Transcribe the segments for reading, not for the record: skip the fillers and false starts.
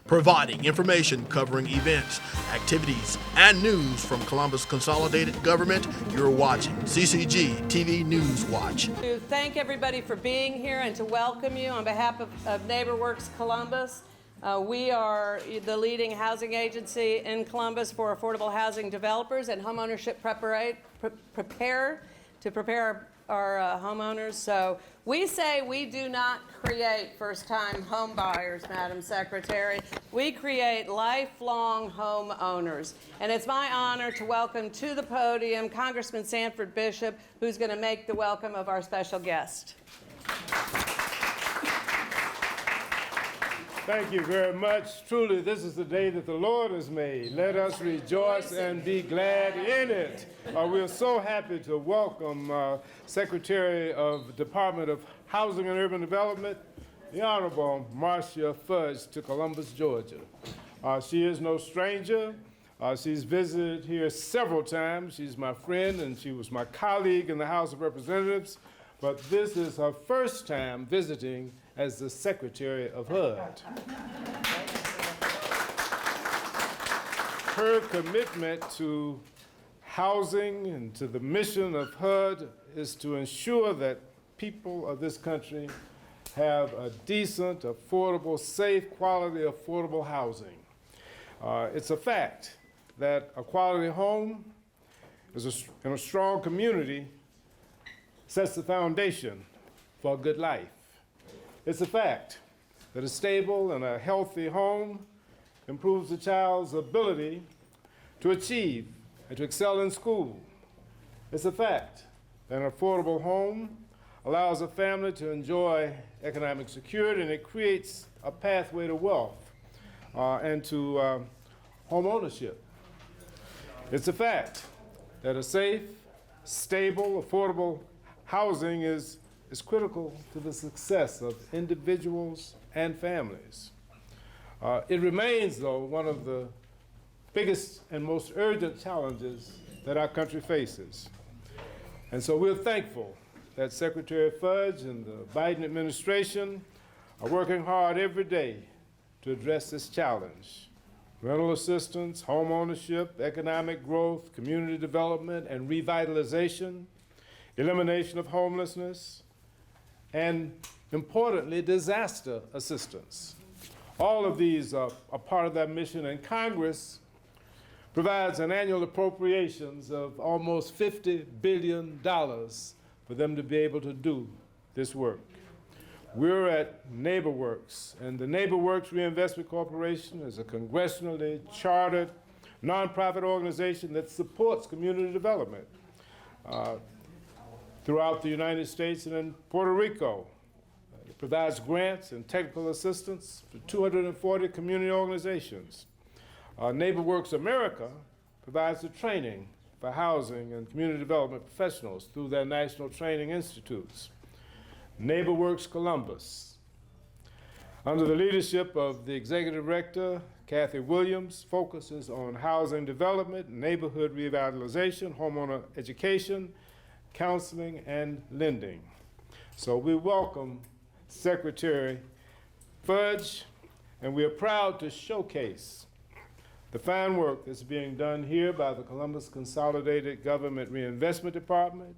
providing information covering events, activities, and news from Columbus Consolidated Government. You're watching CCG TV News Watch. To thank everybody for being here and to welcome you on behalf of NeighborWorks Columbus. We are the leading housing agency in Columbus for affordable housing developers and homeownership prepare our homeowners. So we say we do not create first-time home buyers, Madam Secretary. We create lifelong homeowners. And it's my honor to welcome to the podium Congressman Sanford Bishop, who's going to make the welcome of our special guest. Thank you very much. Truly, this is the day that the Lord has made. Let us rejoice and be glad in it. We are so happy to welcome Secretary of the Department of Housing and Urban Development, the Honorable Marcia Fudge, to Columbus, Georgia. She is no stranger. She's visited here several times. She's my friend, and she was my colleague in the House of Representatives. But this is her first time visiting as the Secretary of HUD. Her commitment to housing and to the mission of HUD is to ensure that people of this country have a decent, affordable, safe, quality, affordable housing. It's a fact that a quality home in a strong community sets the foundation for a good life. It's a fact that a stable and a healthy home improves the child's ability to achieve and to excel in school. It's a fact that an affordable home allows a family to enjoy economic security, and it creates a pathway to wealth and to home ownership. It's a fact that a safe, stable, affordable housing is critical to the success of individuals and families. It remains, though, one of the biggest and most urgent challenges that our country faces. And so we're thankful that Secretary Fudge and the Biden administration are working hard every day to address this challenge. Rental assistance, home ownership, economic growth, community development and revitalization, elimination of homelessness, and importantly, disaster assistance. All of these are part of that mission, and Congress provides an annual appropriations of almost $50 billion for them to be able to do this work. We're at NeighborWorks, and the NeighborWorks Reinvestment Corporation is a congressionally chartered nonprofit organization that supports community development throughout the United States and in Puerto Rico. It provides grants and technical assistance for 240 community organizations. NeighborWorks America provides the training for housing and community development professionals through their national training institutes. NeighborWorks Columbus, under the leadership of the Executive Director, Kathy Williams, focuses on housing development, neighborhood revitalization, homeowner education, counseling, and lending. So we welcome Secretary Fudge, and we are proud to showcase the fine work that's being done here by the Columbus Consolidated Government Reinvestment Department,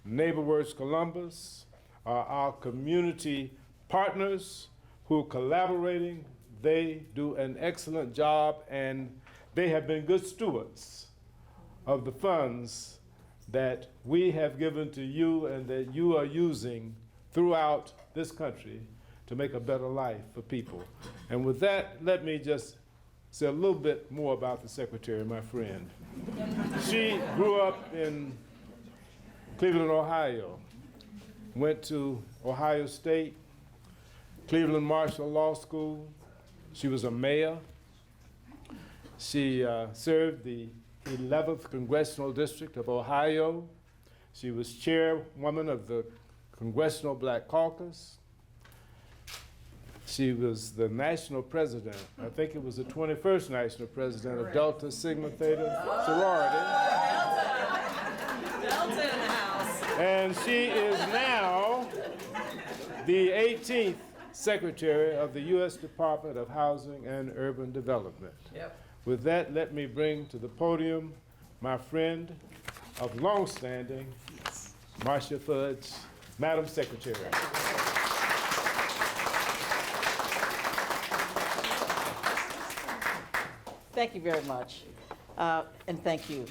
NeighborWorks Columbus, our community partners who are collaborating. They do an excellent job, and they have been good stewards of the funds that we have given to you and that you are using throughout this country to make a better life for people. And with that, let me just say a little bit more about the Secretary, my friend. She grew up in Cleveland, Ohio, went to Ohio State, Cleveland Marshall Law School. She was a mayor. She served the 11th Congressional District of Ohio. She was chairwoman of the Congressional Black Caucus. She was the national president, I think it was the 21st national president of Delta Sigma Theta sorority. Delta in the house. And she is now the 18th Secretary of the U.S. Department of Housing and Urban Development. Yep. With that, let me bring to the podium my friend of longstanding, Marcia Fudge, Madam Secretary. Thank you very much, and thank you.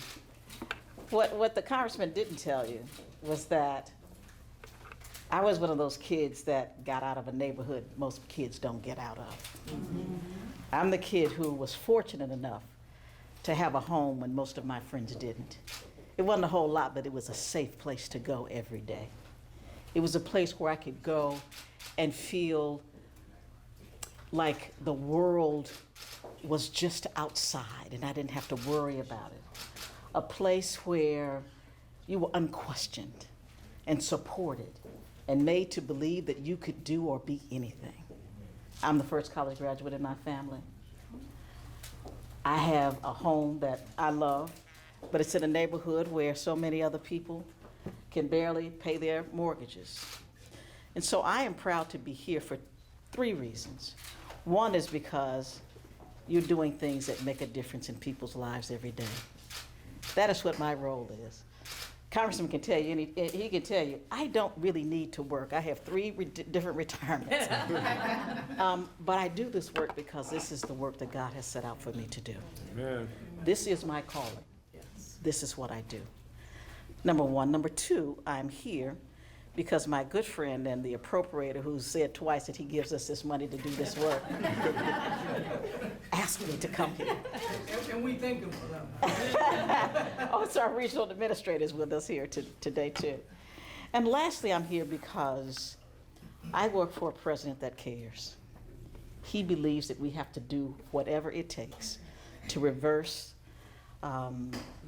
What the Congressman didn't tell you was that I was one of those kids that got out of a neighborhood most kids don't get out of. I'm the kid who was fortunate enough to have a home when most of my friends didn't. It wasn't a whole lot, but it was a safe place to go every day. It was a place where I could go and feel like the world was just outside and I didn't have to worry about it. A place where you were unquestioned and supported and made to believe that you could do or be anything. I'm the first college graduate in my family. I have a home that I love, but it's in a neighborhood where so many other people can barely pay their mortgages. And so I am proud to be here for 3 reasons. One is because you're doing things that make a difference in people's lives every day. That is what my role is. Congressman can tell you, he can tell you, I don't really need to work. I have 3 different retirements. But I do this work because this is the work that God has set out for me to do. Amen. This is my calling. This is what I do. Number 1. Number 2, I'm here because my good friend and the appropriator who said twice that he gives us this money to do this work asked me to come here. And we thank him for that. Also, our regional administrator is with us here today too. And lastly, I'm here because I work for a president that cares. He believes that we have to do whatever it takes to reverse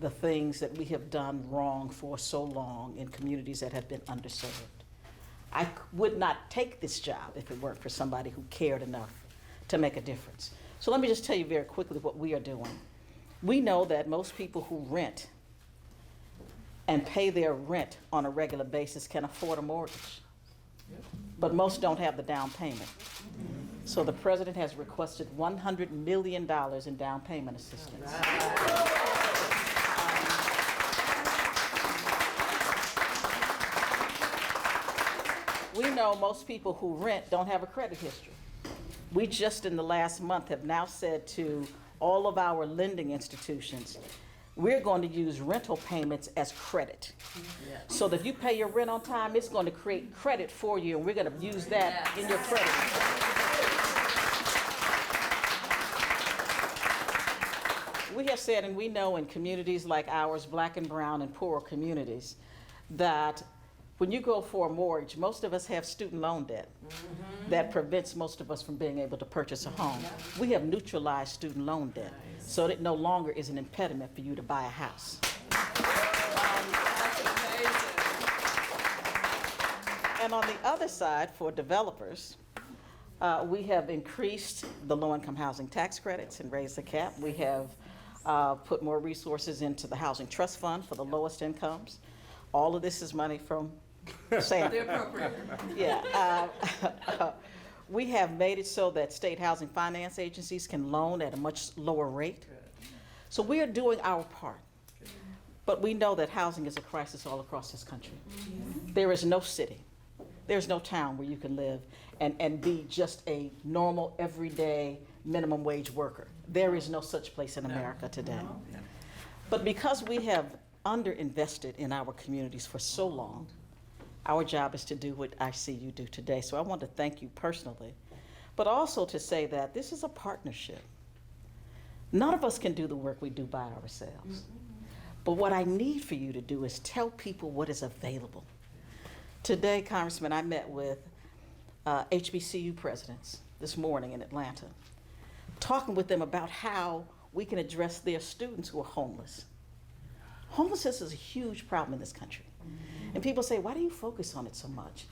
the things that we have done wrong for so long in communities that have been underserved. I would not take this job if it weren't for somebody who cared enough to make a difference. So let me just tell you very quickly what we are doing. We know that most people who rent and pay their rent on a regular basis can afford a mortgage, but most don't have the down payment. So the president has requested $100 million in down payment assistance. We know most people who rent don't have a credit history. We just in the last month have now said to all of our lending institutions, we're going to use rental payments as credit. So that if you pay your rent on time, it's going to create credit for you, and we're going to use that in your credit. We have said, and we know in communities like ours, black and brown and poorer communities, that when you go for a mortgage, most of us have student loan debt that prevents most of us from being able to purchase a home. We have neutralized student loan debt so that it no longer is an impediment for you to buy a house. And on the other side, for developers, we have increased the low-income housing tax credits and raised the cap. We have put more resources into the Housing Trust Fund for the lowest incomes. All of this is money from Sanford. Yeah. We have made it so that state housing finance agencies can loan at a much lower rate. So we are doing our part. But we know that housing is a crisis all across this country. There is no city, there's no town where you can live and be just a normal, everyday, minimum wage worker. There is no such place in America today. But because we have underinvested in our communities for so long, our job is to do what I see you do today. So I want to thank you personally, but also to say that this is a partnership. None of us can do the work we do by ourselves. But what I need for you to do is tell people what is available. Today, Congressman, I met with HBCU presidents this morning in Atlanta, talking with them about how we can address their students who are homeless. Homelessness is a huge problem in this country. And people say, why do you focus on it so much?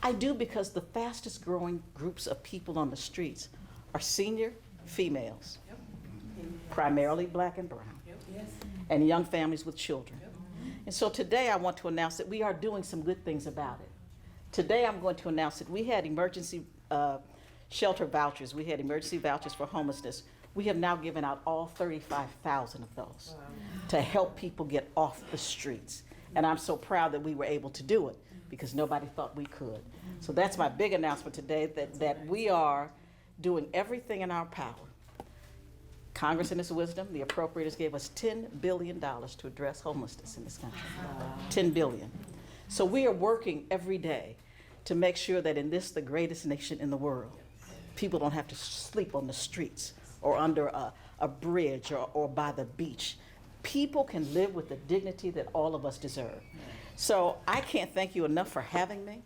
I do because the fastest growing groups of people on the streets are senior females, primarily black and brown, and young families with children. And so today I want to announce that we are doing some good things about it. Today I'm going to announce that we had emergency shelter vouchers. We had emergency vouchers for homelessness. We have now given out all 35,000 of those to help people get off the streets. And I'm so proud that we were able to do it because nobody thought we could. So that's my big announcement today, that we are doing everything in our power. Congress in its wisdom, the appropriators gave us $10 billion to address homelessness in this country. $10 billion. So we are working every day to make sure that in this, the greatest nation in the world, people don't have to sleep on the streets or under a bridge or by the beach. People can live with the dignity that all of us deserve. So I can't thank you enough for having me.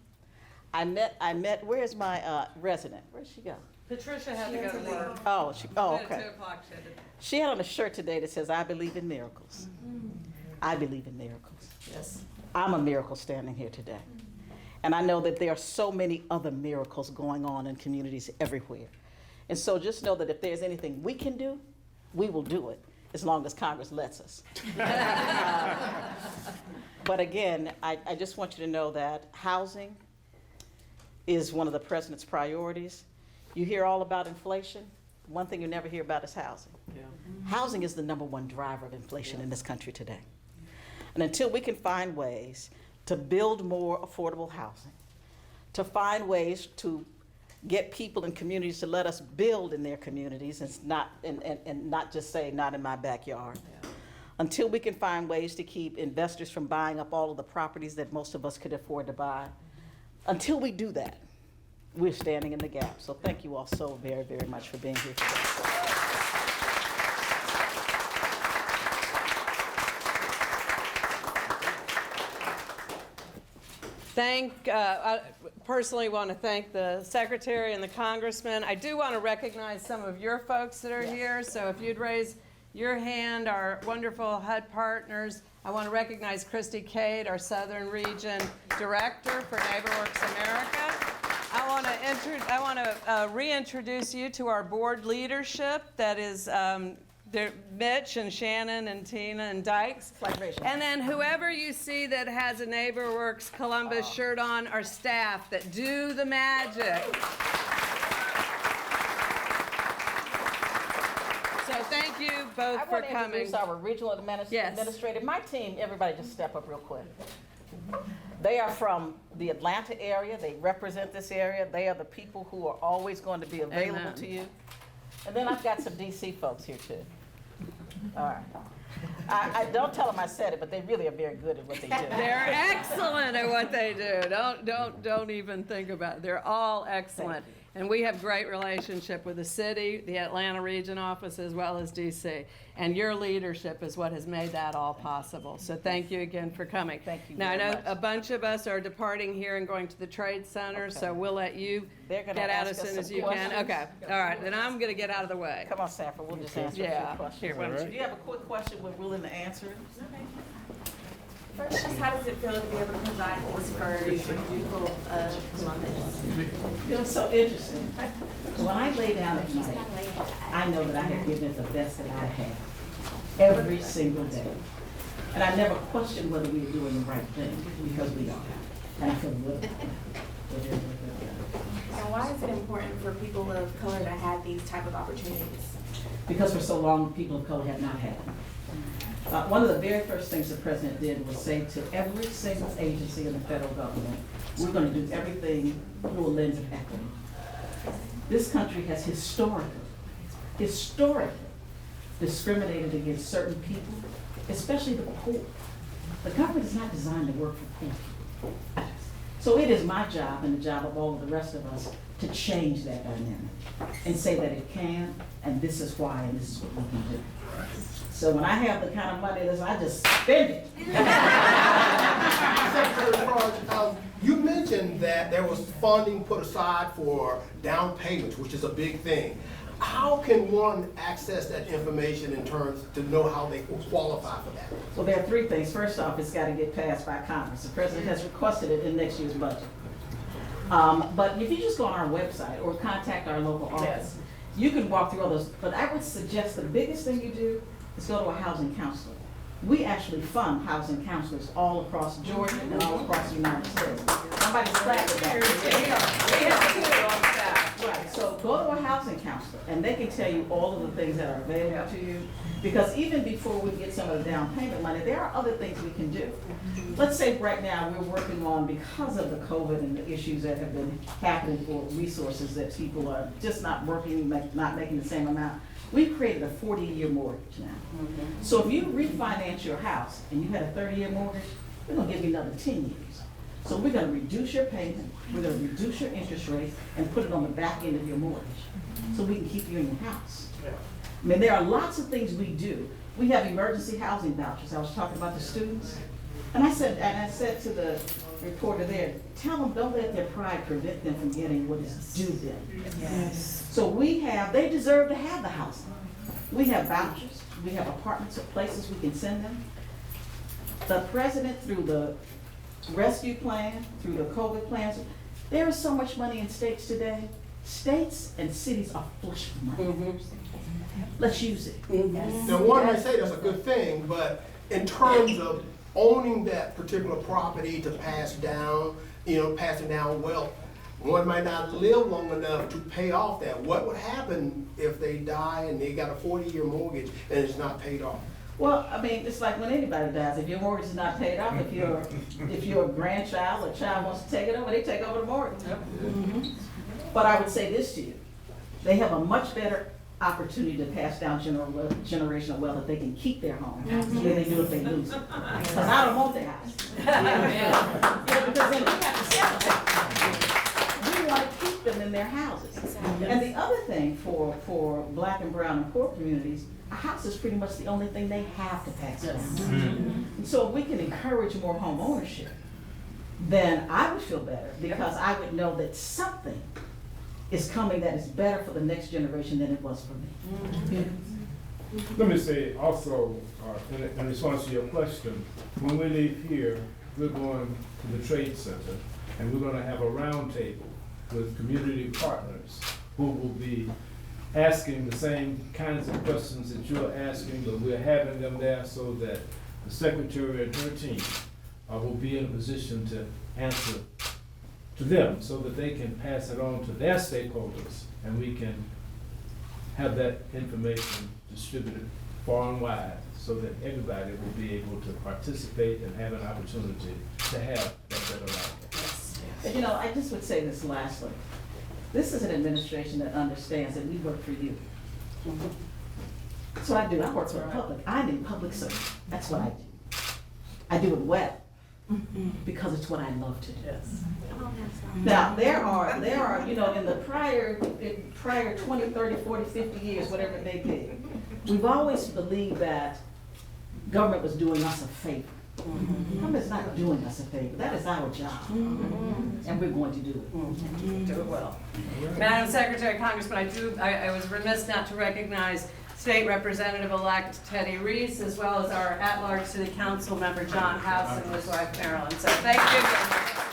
I met, where's my resident? Where'd she go? Patricia had to go to work. Oh, At okay. 2 o'clock she had to- She had on a shirt today that says, I believe in miracles. I believe in miracles. Yes. I'm a miracle standing here today. And I know that there are so many other miracles going on in communities everywhere. And so just know that if there's anything we can do, we will do it, as long as Congress lets us. But again, I just want you to know that housing is one of the president's priorities. You hear all about inflation. One thing you never hear about is housing. Yeah. Housing is the #1 driver of inflation in this country today. And until we can find ways to build more affordable housing, to find ways to get people in communities to let us build in their communities and not just say, not in my backyard. Yeah. Until we can find ways to keep investors from buying up all of the properties that most of us could afford to buy. Until we do that, we're standing in the gap. So thank you all so very, very much for being here today. I personally want to thank the Secretary and the Congressman. I do want to recognize some of your folks that are here. So if you'd raise your hand, our wonderful HUD partners. I want to recognize Christy Cade, our Southern Region Director for NeighborWorks America. I want to reintroduce you to our board leadership. That is Mitch and Shannon and Tina and Dykes. And then whoever you see that has a NeighborWorks Columbus shirt on, our staff that do the magic. So thank you both for coming. I want to introduce our regional administrator. My team, everybody just step up real quick. They are from the Atlanta area. They represent this area. They are the people who are always going to be available to you. And then I've got some DC folks here too. All right. I don't tell them I said it, but they really are very good at what they do. They're excellent at what they do. Don't even think about it. They're all excellent. And we have great relationship with the city, the Atlanta region office, as well as DC. And your leadership is what has made that all possible. So thank you again for coming. Thank you Now, I very know much. a bunch of us are departing here and going to the Trade Center, so we'll let you They're gonna get out ask as us soon as some you can. questions. Okay, all right, then I'm gonna get out of the way. Come on, Sanford, we'll just answer a Yeah. few questions. Here, why don't Do you have a quick question we're willing to answer? First, just how does it feel to be able to provide this for the people of Columbus? It's so interesting. When I lay down at night, I know that I have given it the best that I have every single day. And I never question whether we are doing the right thing, because we are. And I feel good. And why is it important for people of color to have these type of opportunities? Because for so long, people of color have not had them. One of the very first things the president did was say to every single agency in the federal government, we're going to do everything through a lens of equity. This country has historically discriminated against certain people, especially the poor. The government is not designed to work for poor people. So it is my job and the job of all of the rest of us to change that dynamic and say that it can, and this is why, and this is what we can do. So when I have the kind of money that I just spend it. Secretary Fudge, you mentioned that there was funding put aside for down payments, which is a big thing. How can one access that information in terms to know how they will qualify for that? Well, there are three things. First off, it's got to get passed by Congress. The president has requested it in next year's budget. But if you just go on our website or contact our local office, you can walk through all those. But I would suggest the biggest thing you do is go to a housing counselor. We actually fund housing counselors all across Georgia and all across the United States. Somebody's clapping that. Right, so go to a housing counselor, and they can tell you all of the things that are available to you. Because even before we get some of the down payment money, there are other things we can do. Let's say right now, we're working on, because of the COVID and the issues that have been happening for resources that people are just not working, not making the same amount, we've created a 40-year mortgage now. So if you refinance your house and you had a 30-year mortgage, we're gonna give you another 10 years. So we're gonna reduce your payment, we're gonna reduce your interest rate, and put it on the back end of your mortgage, so we can keep you in your house. I mean, there are lots of things we do. We have emergency housing vouchers. I was talking about the students. And I said to the reporter there, tell them don't let their pride prevent them from getting what is due them. Yes. So they deserve to have the housing. We have vouchers, we have apartments or places we can send them. The president, through the rescue plan, through the COVID plans, there is so much money in states today. States and cities are flush with money. Let's use it. Now, one may say that's a good thing, but in terms of owning that particular property to pass down, passing down wealth, one might not live long enough to pay off that. What would happen if they die and they got a 40-year mortgage and it's not paid off? Well, I mean, it's like when anybody dies. If your mortgage is not paid off, if your grandchild or child wants to take it over, they take over the mortgage. But I would say this to you: they have a much better opportunity to pass down generational wealth if they can keep their home than they do if they lose it. Because I don't want their house. Because then we have to sell it. We want to keep them in their houses. And the other thing for Black and brown and poor communities, a house is pretty much the only thing they have to pass down. And so if we can encourage more home ownership, then I would feel better, because I would know that something is coming that is better for the next generation than it was for me. Let me say also, in response to your question, when we leave here, we're going to the Trade Center, and we're gonna have a roundtable with community partners who will be asking the same kinds of questions that you're asking, but we're having them there so that the secretary and her team will be in a position to answer to them, so that they can pass it on to their stakeholders, and we can have that information distributed far and wide, so that everybody will be able to participate and have an opportunity to have that better life. And I just would say this lastly. This is an administration that understands that we work for you. That's what I do. I work for the public. I'm in public service. That's what I do. I do it well, because it's what I love to do. Now, there are, in the prior 20, 30, 40, 50 years, whatever it may be, we've always believed that government was doing us a favor. Government's not doing us a favor. That is our job. And we're going to do it. Do it well. Madam Secretary, Congressman, I was remiss not to recognize State Representative-elect Teddy Reese, as well as our at-large City Council member John House and his wife Marilyn. So thank you.